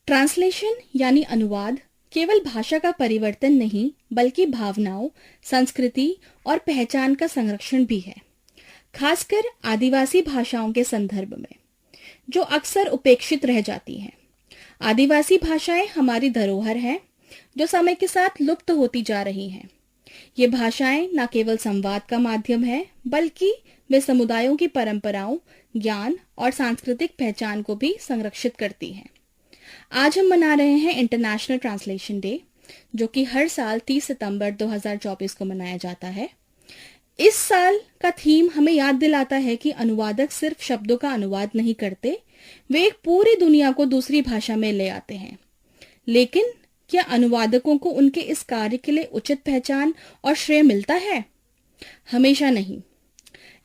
Translation यानी अनुवाद केवल भाषा का परिवर्तन नहीं बल्कि भावनाओं, संस्कृति और पहचान का संरक्षण भी है, खासकर आदिवासी भाषाओं के संदर्भ में, जो अक्सर उपेक्षित रह जाती हैं। आदिवासी भाषाएं हमारी धरोहर हैं, जो समय के साथ लुप्त होती जा रही हैं। ये भाषाएं न केवल संवाद का माध्यम है, बल्कि वे समुदायों की परंपराओं, ज्ञान और सांस्कृतिक पहचान को भी संरक्षित करती हैं। आज हम मना रहे हैं इंटरनेशनल ट्रांसलेशन डे, जो कि हर साल 30 सितंबर 2024 को मनाया जाता है। इस साल का थीम हमें याद दिलाता है कि अनुवादक सिर्फ शब्दों का अनुवाद नहीं करते, वे एक पूरी दुनिया को दूसरी भाषा में ले आते हैं। लेकिन क्या अनुवादकों को उनके इस कार्य के लिए उचित पहचान और श्रेय मिलता है? हमेशा नहीं।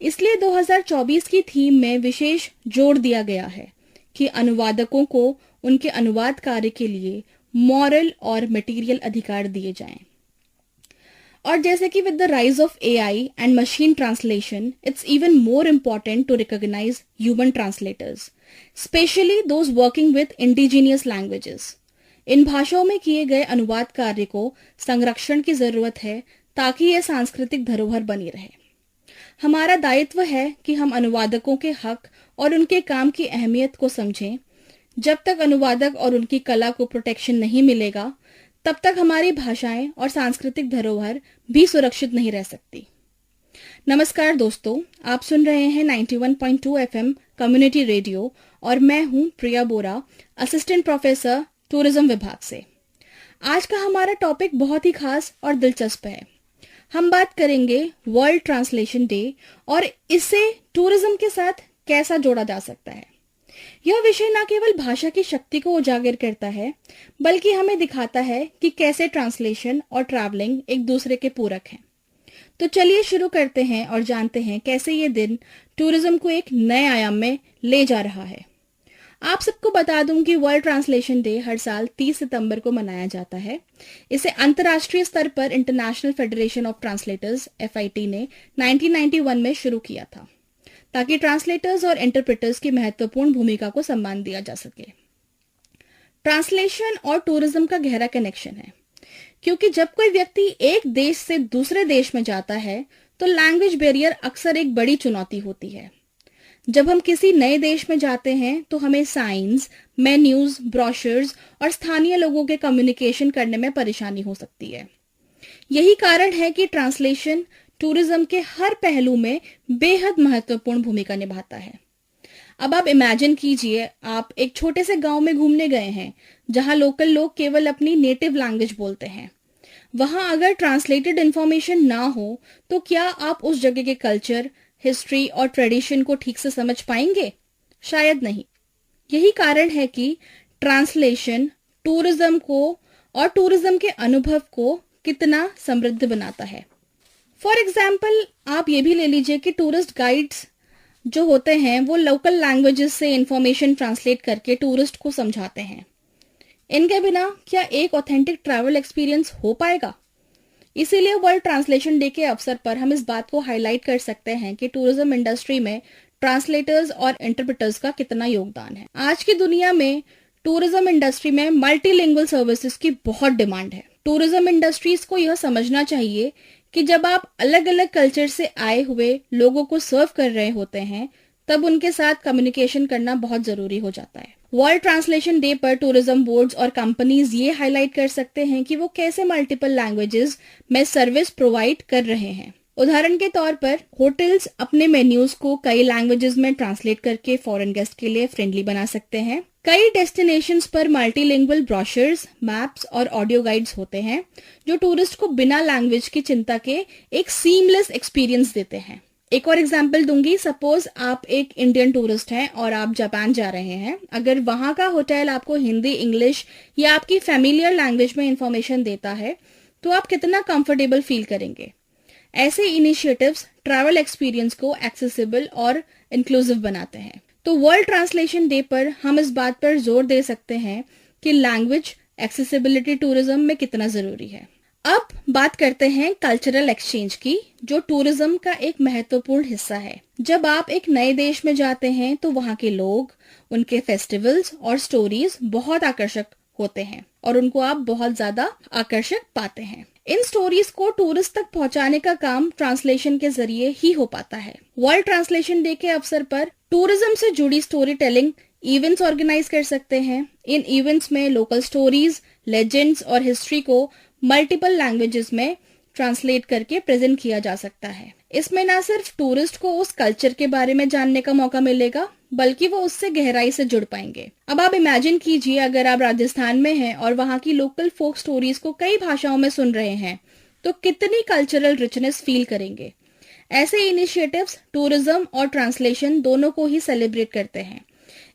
इसलिए 2024 की थीम में विशेष जोर दिया गया है कि अनुवादकों को उनके अनुवाद कार्य के लिए मॉरल और मटेरियल अधिकार दिए जाएं। और जैसे कि with the rise of AI and machine translation, it's even more important to recognise human translators, specially those working with indigenous languages. इन भाषाओं में किए गए अनुवाद कार्य को संरक्षण की जरूरत है ताकि यह सांस्कृतिक धरोहर बनी रहे। हमारा दायित्व है कि हम अनुवादकों के हक और उनके काम की अहमियत को समझें। जब तक अनुवादक और उनकी कला को प्रोटेक्शन नहीं मिलेगा, तब तक हमारी भाषाएं और सांस्कृतिक धरोहर भी सुरक्षित नहीं रह सकती। नमस्कार दोस्तों, आप सुन रहे हैं 91.2 FM कम्युनिटी रेडियो और मैं हूं प्रिया बोरा, असिस्टेंट प्रोफेसर टूरिज्म विभाग से। आज का हमारा टॉपिक बहुत ही खास और दिलचस्प है। हम बात करेंगे वर्ल्ड ट्रांसलेशन डे और इसे टूरिज्म के साथ कैसा जोड़ा जा सकता है। यह विषय न केवल भाषा की शक्ति को उजागर करता है, बल्कि हमें दिखाता है कि कैसे ट्रांसलेशन और ट्रैवलिंग एक दूसरे के पूरक हैं। तो चलिए शुरू करते हैं और जानते हैं कैसे ये दिन टूरिज्म को एक नए आयाम में ले जा रहा है। आप सबको बता दूं कि वर्ल्ड ट्रांसलेशन डे हर साल 30 सितंबर को मनाया जाता है। इसे अंतर्राष्ट्रीय स्तर पर international federation of translators (FIT) ने 1991 में शुरू किया था, ताकि ट्रांसलेटर्स और इंटरप्रेटर्स की महत्वपूर्ण भूमिका को सम्मान दिया जा सके। ट्रांसलेशन और टूरिज्म का गहरा कनेक्शन है, क्योंकि जब कोई व्यक्ति एक देश से दूसरे देश में जाता है तो लैंग्वेज बैरियर अक्सर एक बड़ी चुनौती होती है। जब हम किसी नए देश में जाते हैं तो हमें साइंस, मेन्यूज, ब्रोशर्स और स्थानीय लोगों के कम्युनिकेशन करने में परेशानी हो सकती है। यही कारण है कि ट्रांसलेशन टूरिज्म के हर पहलू में बेहद महत्वपूर्ण भूमिका निभाता है। अब आप इमेजिन कीजिए, आप एक छोटे से गांव में घूमने गए हैं जहां लोकल लोग केवल अपनी नेटिव लैंग्वेज बोलते हैं। वहां अगर ट्रांसलेटेड इंफॉर्मेशन ना हो तो क्या आप उस जगह के कल्चर, हिस्ट्री और ट्रेडिशन को ठीक से समझ पाएंगे? शायद नहीं। यही कारण है कि ट्रांसलेशन टूरिज्म को और टूरिज्म के अनुभव को कितना समृद्ध बनाता है। फॉर एग्जाम्पल, आप ये भी ले लीजिए कि टूरिस्ट गाइड्स जो होते हैं वो लोकल लैंग्वेजेस से इंफॉर्मेशन ट्रांसलेट करके टूरिस्ट को समझाते हैं। इनके बिना क्या एक ऑथेंटिक ट्रैवल एक्सपीरियंस हो पाएगा? इसीलिए वर्ल्ड ट्रांसलेशन डे के अवसर पर हम इस बात को हाईलाइट कर सकते हैं कि टूरिज्म इंडस्ट्री में ट्रांसलेटर्स और इंटरप्रेटर्स का कितना योगदान है। आज की दुनिया में टूरिज्म इंडस्ट्री में मल्टीलिंगुअल सर्विसेज की बहुत डिमांड है। टूरिज्म इंडस्ट्रीज को यह समझना चाहिए कि जब आप अलग अलग कल्चर से आए हुए लोगों को सर्व कर रहे होते हैं, तब उनके साथ कम्युनिकेशन करना बहुत जरूरी हो जाता है। वर्ल्ड ट्रांसलेशन डे पर टूरिज्म बोर्ड्स और कंपनीज ये हाईलाइट कर सकते हैं कि वो कैसे मल्टीपल लैंग्वेजेस में सर्विस प्रोवाइड कर रहे हैं। उदाहरण के तौर पर होटल्स अपने मेन्यूज को कई लैंग्वेजेस में ट्रांसलेट करके फॉरेन गेस्ट के लिए फ्रेंडली बना सकते हैं। कई डेस्टिनेशंस पर मल्टीलिंगुअल ब्रोशर्स, मैप्स और ऑडियो गाइड्स होते हैं, जो टूरिस्ट को बिना लैंग्वेज की चिंता के एक सीमलेस एक्सपीरियंस देते हैं। एक और एग्जाम्पल दूंगी। सपोज आप एक इंडियन टूरिस्ट हैं और आप जापान जा रहे हैं। अगर वहां का होटल आपको हिंदी, इंग्लिश या आपकी फैमिलियर लैंग्वेज में इंफॉर्मेशन देता है तो आप कितना कंफर्टेबल फील करेंगे। ऐसे इनिशिएटिव्स ट्रैवल एक्सपीरियंस को एक्सेसिबल और इंक्लूसिव बनाते हैं। तो वर्ल्ड ट्रांसलेशन डे पर हम इस बात पर जोर दे सकते हैं कि लैंग्वेज एक्सेसिबिलिटी टूरिज्म में कितना जरूरी है। अब बात करते हैं कल्चरल एक्सचेंज की, जो टूरिज्म का एक महत्वपूर्ण हिस्सा है। जब आप एक नए देश में जाते हैं तो वहाँ के लोग, उनके फेस्टिवल्स और स्टोरीज बहुत आकर्षक होते हैं और उनको आप बहुत ज्यादा आकर्षक पाते हैं। इन स्टोरीज को टूरिस्ट तक पहुंचाने का काम ट्रांसलेशन के जरिए ही हो पाता है। वर्ल्ड ट्रांसलेशन डे के अवसर पर टूरिज्म से जुड़ी स्टोरी टेलिंग इवेंट्स ऑर्गेनाइज कर सकते हैं। इन इवेंट्स में लोकल स्टोरीज, लेजेंड्स और हिस्ट्री को मल्टीपल लैंग्वेजेस में ट्रांसलेट करके प्रेजेंट किया जा सकता है। इसमें ना सिर्फ टूरिस्ट को उस कल्चर के बारे में जानने का मौका मिलेगा, बल्कि वो उससे गहराई से जुड़ पाएंगे। अब आप इमेजिन कीजिए, अगर आप राजस्थान में हैं और वहाँ की लोकल फोक स्टोरीज को कई भाषाओं में सुन रहे हैं, तो कितनी कल्चरल रिचनेस फील करेंगे। ऐसे इनिशिएटिव्स टूरिज्म और ट्रांसलेशन दोनों को ही सेलिब्रेट करते हैं।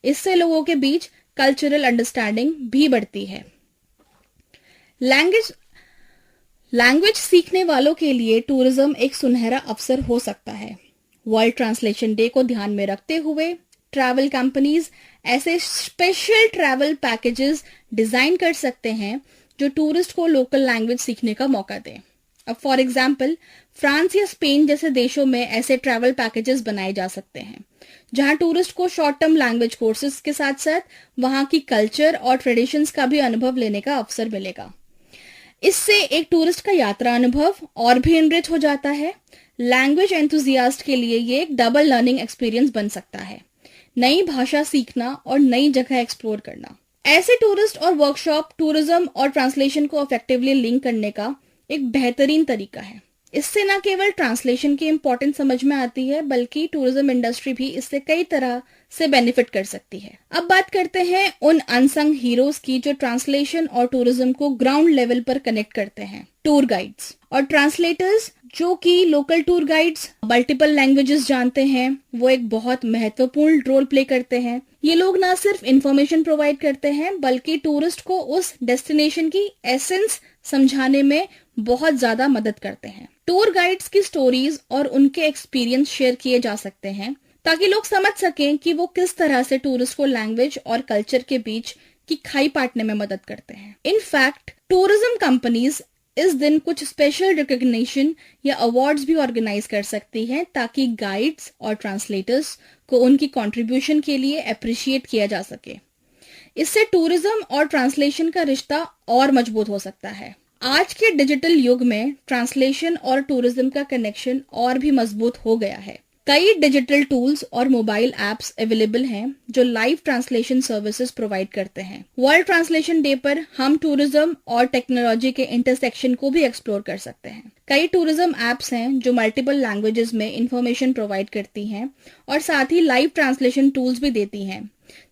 इससे लोगों के बीच कल्चरल अंडरस्टैंडिंग भी बढ़ती है। लैंग्वेज सीखने वालों के लिए टूरिज्म एक सुनहरा अवसर हो सकता है। वर्ल्ड ट्रांसलेशन डे को ध्यान में रखते हुए ट्रैवल कंपनीज ऐसे स्पेशल ट्रैवल पैकेजेस डिजाइन कर सकते हैं जो टूरिस्ट को लोकल लैंग्वेज सीखने का मौका दें। अब फॉर एग्जाम्पल, फ्रांस या स्पेन जैसे देशों में ऐसे ट्रैवल पैकेजेस बनाए जा सकते हैं जहां टूरिस्ट को शॉर्ट टर्म लैंग्वेज कोर्सेज के साथ साथ वहां की कल्चर और ट्रेडिशंस का भी अनुभव लेने का अवसर मिलेगा। इससे एक टूरिस्ट का यात्रा अनुभव और भी एनरिच हो जाता है। लैंग्वेज एंथुजियास्ट के लिए ये एक डबल लर्निंग एक्सपीरियंस बन सकता है, नई भाषा सीखना और नई जगह एक्सप्लोर करना। ऐसे टूरिस्ट और वर्कशॉप टूरिज्म और ट्रांसलेशन को इफेक्टिवली लिंक करने का एक बेहतरीन तरीका है। इससे न केवल ट्रांसलेशन की इंपॉर्टेंस समझ में आती है, बल्कि टूरिज्म इंडस्ट्री भी इससे कई तरह से बेनिफिट कर सकती है। अब बात करते हैं उन अनसंग हीरोज की जो ट्रांसलेशन और टूरिज्म को ग्राउंड लेवल पर कनेक्ट करते हैं। टूर गाइड्स और ट्रांसलेटर्स, जो कि local tour guides multiple languages जानते हैं, वो एक बहुत महत्वपूर्ण रोल प्ले करते हैं। ये लोग ना सिर्फ इंफॉर्मेशन प्रोवाइड करते हैं, बल्कि टूरिस्ट को उस डेस्टिनेशन की एसेंस समझाने में बहुत ज्यादा मदद करते हैं। टूर गाइड्स की स्टोरीज और उनके एक्सपीरियंस शेयर किए जा सकते हैं ताकि लोग समझ सकें कि वो किस तरह से टूरिस्ट को लैंग्वेज और कल्चर के बीच की खाई पाटने में मदद करते हैं। इनफैक्ट टूरिज्म कंपनीज इस दिन कुछ स्पेशल रिकॉग्निशन या अवार्ड्स भी ऑर्गेनाइज कर सकती हैं ताकि गाइड्स और ट्रांसलेटर्स को उनकी कंट्रीब्यूशन के लिए अप्रिशिएट किया जा सके। इससे टूरिज्म और ट्रांसलेशन का रिश्ता और मजबूत हो सकता है। आज के डिजिटल युग में ट्रांसलेशन और टूरिज्म का कनेक्शन और भी मजबूत हो गया है। कई डिजिटल टूल्स और मोबाइल एप्स अवेलेबल हैं जो लाइव ट्रांसलेशन सर्विसेज प्रोवाइड करते हैं। वर्ल्ड ट्रांसलेशन डे पर हम टूरिज्म और टेक्नोलॉजी के इंटरसेक्शन को भी एक्सप्लोर कर सकते हैं। कई टूरिज्म एप्स हैं जो मल्टीपल लैंग्वेजेस में इंफॉर्मेशन प्रोवाइड करती हैं और साथ ही लाइव ट्रांसलेशन टूल्स भी देती हैं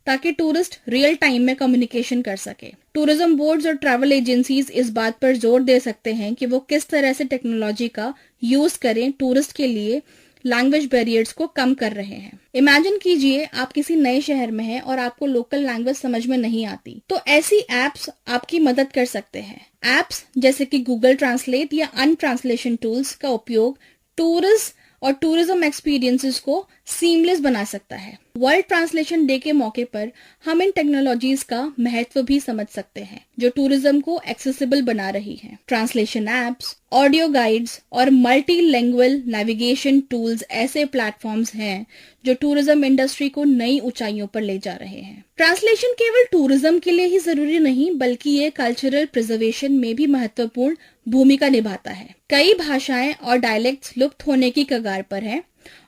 ताकि टूरिस्ट रियल टाइम में कम्युनिकेशन कर सके। टूरिज्म बोर्ड्स और ट्रैवल एजेंसीज इस बात पर जोर दे सकते हैं कि वो किस तरह से टेक्नोलॉजी का यूज करें टूरिस्ट के लिए लैंग्वेज बैरियर्स को कम कर रहे हैं। इमेजिन कीजिए, आप किसी नए शहर में हैं और आपको लोकल लैंग्वेज समझ में नहीं आती, तो ऐसी एप्स आपकी मदद कर सकते हैं। एप्स जैसे कि गूगल ट्रांसलेट या अन्य ट्रांसलेशन टूल्स का उपयोग टूरिस्ट और टूरिज्म एक्सपीरियंसेस को सीमलेस बना सकता है। वर्ल्ड ट्रांसलेशन डे के मौके पर हम इन टेक्नोलॉजीज का महत्व भी समझ सकते हैं जो टूरिज्म को एक्सेसिबल बना रही हैं। ट्रांसलेशन एप्स, ऑडियो गाइड्स और मल्टीलिंगुअल नेविगेशन टूल्स ऐसे प्लेटफॉर्म्स हैं जो टूरिज्म इंडस्ट्री को नई ऊंचाइयों पर ले जा रहे हैं। ट्रांसलेशन केवल टूरिज्म के लिए ही जरूरी नहीं, बल्कि ये कल्चरल प्रिजर्वेशन में भी महत्वपूर्ण भूमिका निभाता है। कई भाषाएं और डायलेक्ट्स लुप्त होने की कगार पर हैं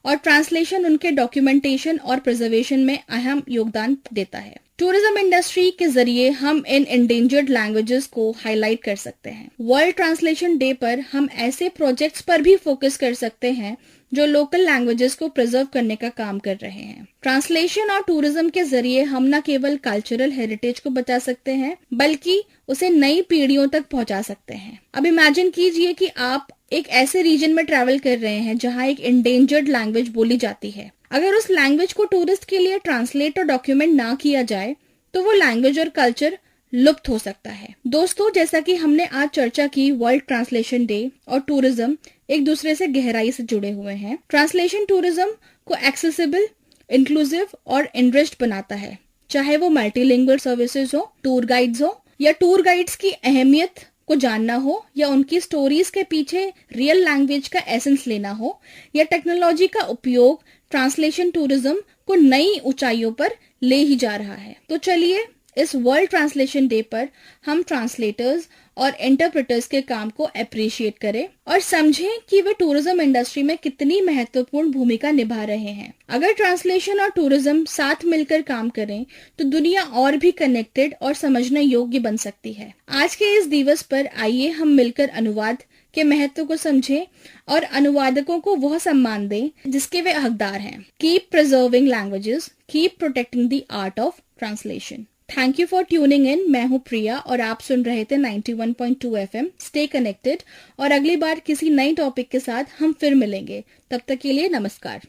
और ट्रांसलेशन उनके डॉक्यूमेंटेशन और प्रिजर्वेशन में अहम योगदान देता है। टूरिज्म इंडस्ट्री के जरिए हम इन एंडेंजर्ड लैंग्वेजेस को हाईलाइट कर सकते हैं। वर्ल्ड ट्रांसलेशन डे पर हम ऐसे प्रोजेक्ट्स पर भी फोकस कर सकते हैं जो लोकल लैंग्वेजेस को प्रिजर्व करने का काम कर रहे हैं। ट्रांसलेशन और टूरिज्म के जरिए हम न केवल कल्चरल हेरिटेज को बचा सकते हैं, बल्कि उसे नई पीढ़ियों तक पहुंचा सकते हैं। अब इमेजिन कीजिए कि आप एक ऐसे रीजन में ट्रैवल कर रहे हैं जहां एक एंडेंजर्ड लैंग्वेज बोली जाती है। अगर उस लैंग्वेज को टूरिस्ट के लिए ट्रांसलेट और डॉक्यूमेंट ना किया जाए तो वो लैंग्वेज और कल्चर लुप्त हो सकता है। दोस्तों, जैसा कि हमने आज चर्चा की, वर्ल्ड ट्रांसलेशन डे और टूरिज्म एक दूसरे से गहराई से जुड़े हुए हैं। ट्रांसलेशन टूरिज्म को एक्सेसिबल, इंक्लूसिव और एनरिच्ड बनाता है, चाहे वो मल्टीलिंगुअल सर्विसेज हो, टूर गाइड्स हो या टूर गाइड्स की अहमियत को जानना हो या उनकी स्टोरीज के पीछे रियल लैंग्वेज का एसेंस लेना हो या टेक्नोलॉजी का उपयोग ट्रांसलेशन टूरिज्म को नई ऊंचाइयों पर ले ही जा रहा है। तो चलिए इस वर्ल्ड ट्रांसलेशन डे पर हम ट्रांसलेटर्स और इंटरप्रेटर्स के काम को अप्रिशिएट करें और समझें कि वे टूरिज्म इंडस्ट्री में कितनी महत्वपूर्ण भूमिका निभा रहे हैं। अगर ट्रांसलेशन और टूरिज्म साथ मिलकर काम करें तो दुनिया और भी कनेक्टेड और समझने योग्य बन सकती है। आज के इस दिवस पर आइए हम मिलकर अनुवाद के महत्व को समझें और अनुवादकों को वह सम्मान दें जिसके वे हकदार हैं। Keep preserving languages, keep protecting the art of translation. Thank you for tuning in. मैं हूं प्रिया और आप सुन रहे थे 91.2 FM। स्टे कनेक्टेड और अगली बार किसी नई टॉपिक के साथ हम फिर मिलेंगे। तब तक के लिए नमस्कार।